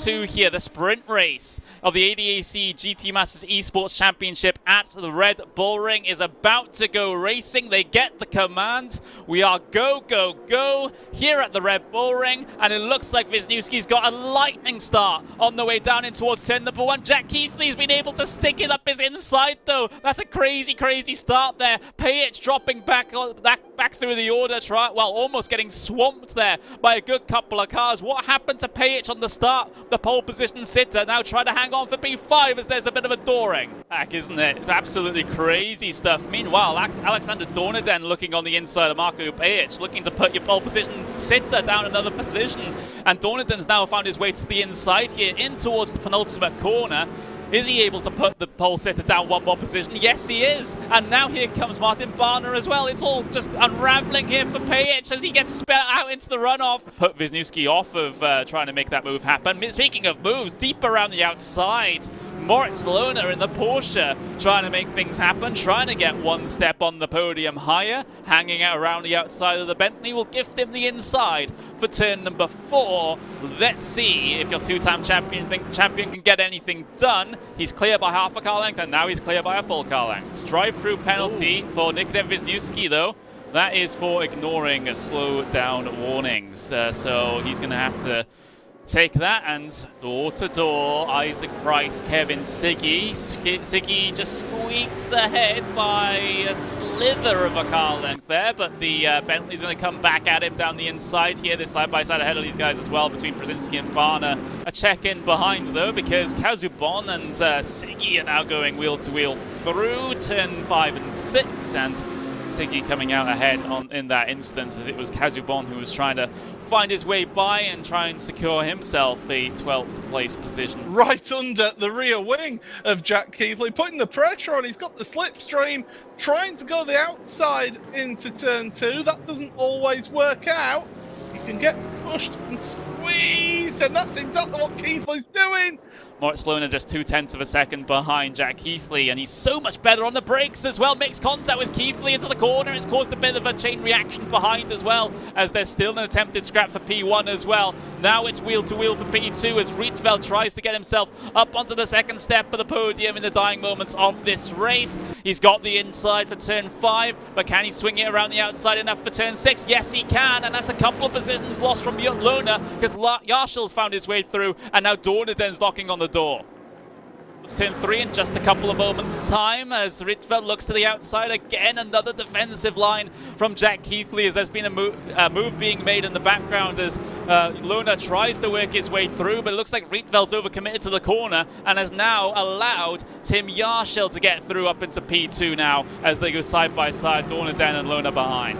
2 here, the sprint race of the ADAC GT Masters Esports Championship at the Red Bull Ring is about to go racing. They get the command. We are go, go, go here at the Red Bull Ring, and it looks like Wisniewski's got a lightning start on the way down in towards turn number 1. Jack Keithley's been able to stick it up his inside though. That's a crazy, crazy start there. Pejic dropping back through the order, almost getting swamped there by a good couple of cars. What happened to Pejic on the start? The pole position sitter now trying to hang on for P5 as there's a bit of a dooring back, isn't it? Absolutely crazy stuff. Meanwhile, Alexander Dornaden looking on the inside of Marco Pejic, looking to put your pole position sitter down another position. And Dornaden's now found his way to the inside here, in towards the penultimate corner. Is he able to put the pole sitter down one more position? Yes, he is. And now here comes Martin Barner as well. It's all just unraveling here for Pejic as he gets spelled out into the runoff. Put Wisniewski off of trying to make that move happen. Speaking of moves, deep around the outside, Moritz Löhner in the Porsche trying to make things happen, trying to get one step on the podium higher, hanging out around the outside of the Bentley will gift him the inside for turn number 4. Let's see if your two-time champion can get anything done. He's clear by half a car length, and now he's clear by a full car length. Drive-through penalty for Nikodem Wisniewski, though. That is for ignoring slow down warnings. So he's going to have to take that, and door-to-door, Isaac Price, Kevin Siggy. Siggy just squeaks ahead by a slither of a car length there, but the Bentley's going to come back at him down the inside here. They're side-by-side ahead of these guys as well, between Brzezinski and Barner. A check-in behind, though, because Kazubon and Siggy are now going wheel-to-wheel through turn 5 and 6, and Siggy coming out ahead in that instance, as it was Kazubon who was trying to find his way by and try and secure himself a 12th place position. Right under the rear wing of Jack Keithley, putting the pressure on. He's got the slipstream, trying to go the outside into turn 2. That doesn't always work out. You can get pushed and squeezed, and that's exactly what Keithley's doing. Moritz Löhner just 0.2 of a second behind Jack Keithley, and he's so much better on the brakes as well. Makes contact with Keithley into the corner. It's caused a bit of a chain reaction behind as well, as there's still an attempted scrap for P1 as well. Now it's wheel-to-wheel for P2 as Rietveld tries to get himself up onto the second step of the podium in the dying moments of this race. He's got the inside for turn 5, but can he swing it around the outside enough for turn 6? Yes, he can, and that's a couple of positions lost from Löhner, because Yarshall's found his way through, and now Dornaden's knocking on the door. It's turn 3 in just a couple of moments' time as Rietveld looks to the outside again. Another defensive line from Jack Keithley as there's been a move being made in the background as Löhner tries to work his way through, but it looks like Rietveld's overcommitted to the corner and has now allowed Tim Yarshall to get through up into P2 now as they go side by side, Dornaden and Löhner behind.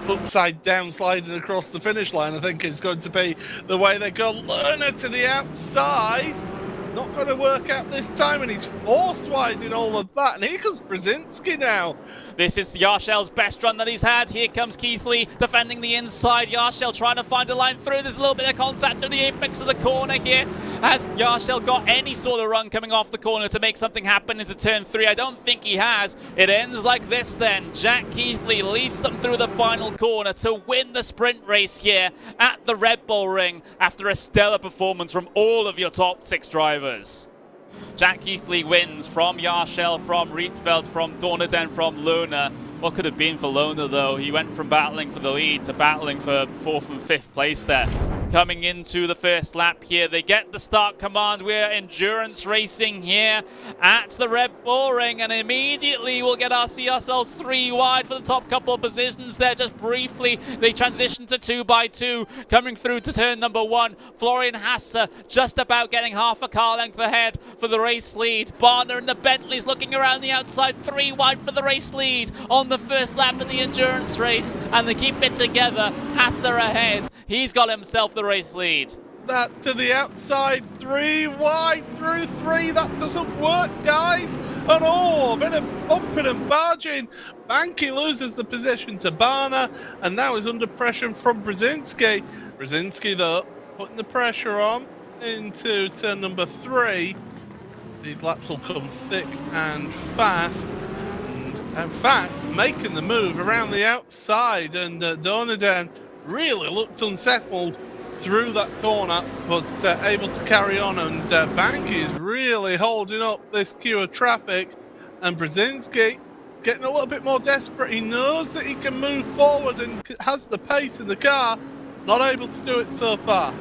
Upside down sliding across the finish line, I think, is going to be the way they go. Löhner to the outside. It's not going to work out this time, and he's forced wide in all of that. And here comes Brzezinski now. This is Yarshall's best run that he's had. Here comes Keithley defending the inside. Yarshall trying to find a line through. There's a little bit of contact through the apex of the corner here. Has Yarshall got any sort of run coming off the corner to make something happen into turn 3? I don't think he has. It ends like this then. Jack Keithley leads them through the final corner to win the sprint race here at the Red Bull Ring after a stellar performance from all of your top 6 drivers. Jack Keithley wins from Yarshall, from Rietveld, from Dornaden, from Löhner. What could have been for Löhner, though? He went from battling for the lead to battling for 4th and 5th place there. Coming into the first lap here, they get the start command. We're endurance racing here at the Red Bull Ring, and immediately we'll see ourselves 3 wide for the top couple of positions there. Just briefly, they transition to 2x2, coming through to turn number 1. Florian Hasse just about getting half a car length ahead for the race lead. Barner and the Bentleys looking around the outside, 3 wide for the race lead on the first lap of the endurance race, and they keep it together. Hasse ahead. He's got himself the race lead. That to the outside, 3 wide through 3. That doesn't work, guys. And oh, a bit of bumping and barging. Banky loses the position to Barner, and now is under pressure from Brzezinski. Brzezinski, though, putting the pressure on into turn number 3. These laps will come thick and fast. And in fact, making the move around the outside, and Dornaden really looked unsettled through that corner, but able to carry on. And Banky is really holding up this queue of traffic. And Brzezinski is getting a little bit more desperate. He knows that he can move forward and has the pace in the car. Not able to do it so far.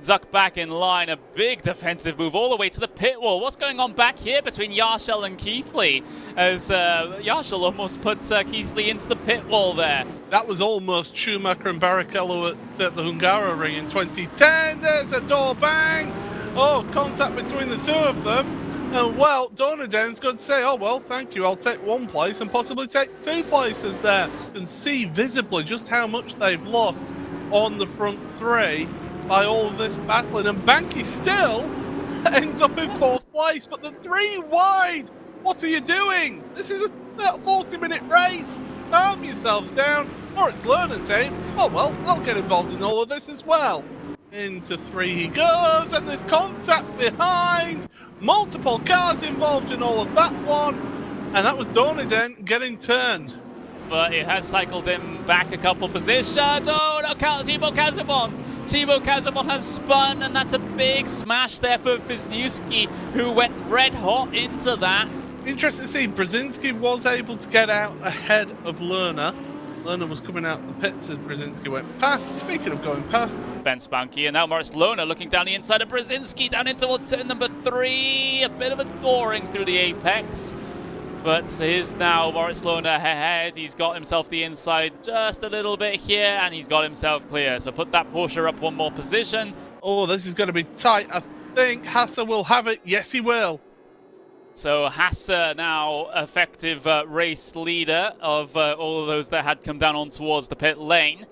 Duck back in line, a big defensive move all the way to the pit wall. What's going on back here between Yarshel and Keithley? As Yarshel almost put Keithley into the pit wall there. That was almost Schumacher and Barrichello at the Hungaroring in 2010. There's a door bang. Oh, contact between the two of them. And well, Dornaden's going to say, oh, well, thank you. I'll take one place and possibly take 2 places there. You can see visibly just how much they've lost on the front 3 by all of this battling, and Banky still ends up in 4th place, but the 3 wide. What are you doing? This is a 40-minute race. Calm yourselves down. Moritz Löhner saying, oh well, I'll get involved in all of this as well. Into 3 he goes, and there's contact behind. Multiple cars involved in all of that one, and that was Dornaden getting turned. But it has cycled him back a couple positions. Oh, no, Thibaut Casabon. Thibaut Casabon has spun, and that's a big smash there for Wisniewski, who went red hot into that. Interesting to see, Brzezinski was able to get out ahead of Löhner. Löhner was coming out the pits as Brzezinski went past. Speaking of going past, Ben Spanky, and now Moritz Löhner looking down the inside of Brzezinski, down in towards turn number 3. A bit of a dooring through the apex. But here's now Moritz Löhner ahead. He's got himself the inside just a little bit here, and he's got himself clear. So put that Porsche up 1 more position. Oh, this is going to be tight. I think Hasse will have it. Yes, he will. So Hasse now effective race leader of all of those that had come down on towards the pit lane.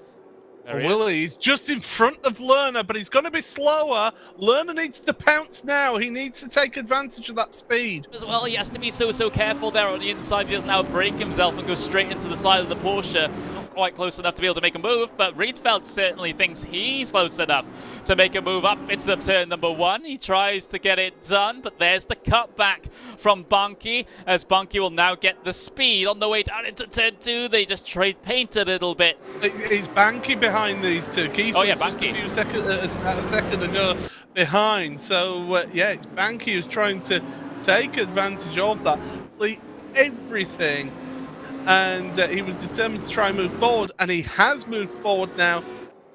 He's just in front of Löhner, but he's going to be slower. Löhner needs to pounce now. He needs to take advantage of that speed. As well, he has to be so careful there on the inside. He doesn't now break himself and go straight into the side of the Porsche. Not quite close enough to be able to make a move, but Riedfeld certainly thinks he's close enough to make a move up into turn number 1. He tries to get it done, but there's the cutback from Banky, as Banky will now get the speed on the way down into turn 2. They just trade paint a little bit. It's Banky behind these two. Keith was just a few seconds, about a second ago behind. So yeah, it's Banky who's trying to take advantage of that. Everything, and he was determined to try and move forward, and he has moved forward now.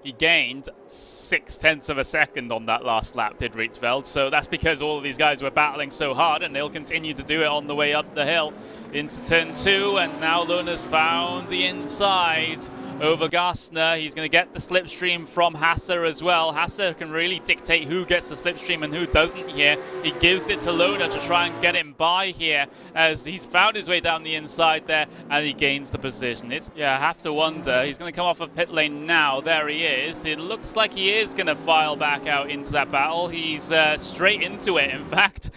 He gained 0.6 of a second on that last lap, did Rietveld. So that's because all of these guys were battling so hard, and they'll continue to do it on the way up the hill into turn 2. And now Löhner's found the inside over Gassner. He's going to get the slipstream from Hasse as well. Hasse can really dictate who gets the slipstream and who doesn't here. He gives it to Löhner to try and get him by here, as he's found his way down the inside there, and he gains the position. I have to wonder. He's going to come off of pit lane now. There he is. It looks like he is going to file back out into that battle. He's straight into it, in fact,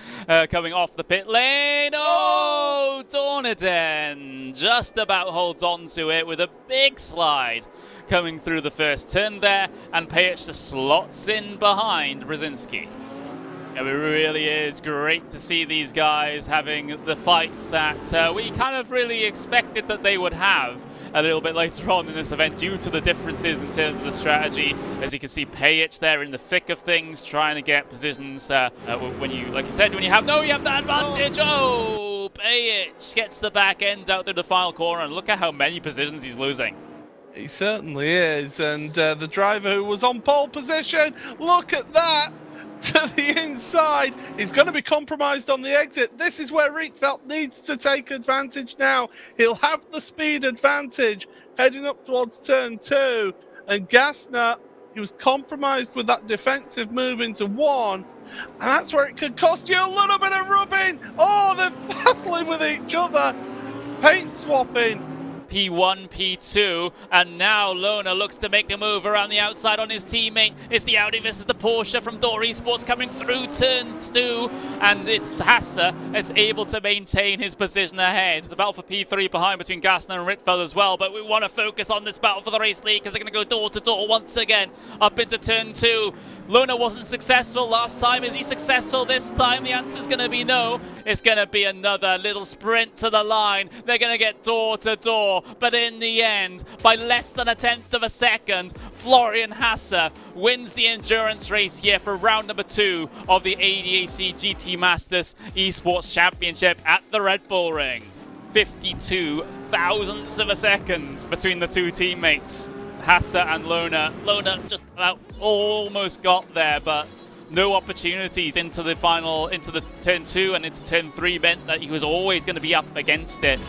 coming off the pit lane. Oh, Dornaden just about holds on to it with a big slide coming through the first turn there, and Pejic just slots in behind Brzezinski. It really is great to see these guys having the fights that we kind of really expected that they would have a little bit later on in this event, due to the differences in terms of the strategy. As you can see, Pejic there in the thick of things, trying to get positions when you, like you said, when you have the advantage. Oh, Pejic gets the back end out through the final corner, and look at how many positions he's losing. He certainly is, and the driver who was on pole position, look at that, to the inside. He's going to be compromised on the exit. This is where Rietveld needs to take advantage now. He'll have the speed advantage heading up towards turn 2, and Gassner, he was compromised with that defensive move into 1, and that's where it could cost you a little bit of rubbing. Oh, they're battling with each other. It's paint swapping. P1, P2, and now Löhner looks to make the move around the outside on his teammate. It's the Audi versus the Porsche from Door Esports coming through turn 2, and it's Hasse that's able to maintain his position ahead. The battle for P3 behind between Gassner and Rietveld as well, but we want to focus on this battle for the race lead, because they're going to go door to door once again up into turn 2. Löhner wasn't successful last time. Is he successful this time? The answer's going to be no. It's going to be another little sprint to the line. They're going to get door to door. more, but in the end, by less than a tenth of a second, Florian Hasse wins the endurance race here for round number 2 of the ADAC GT Masters Esports Championship at the Red Bull Ring. 52 thousandths of a second between the two teammates, Hasse and Löhner. Löhner just about almost got there, but no opportunities into the final, into the turn 2 and into turn 3 meant that he was always going to be up against it.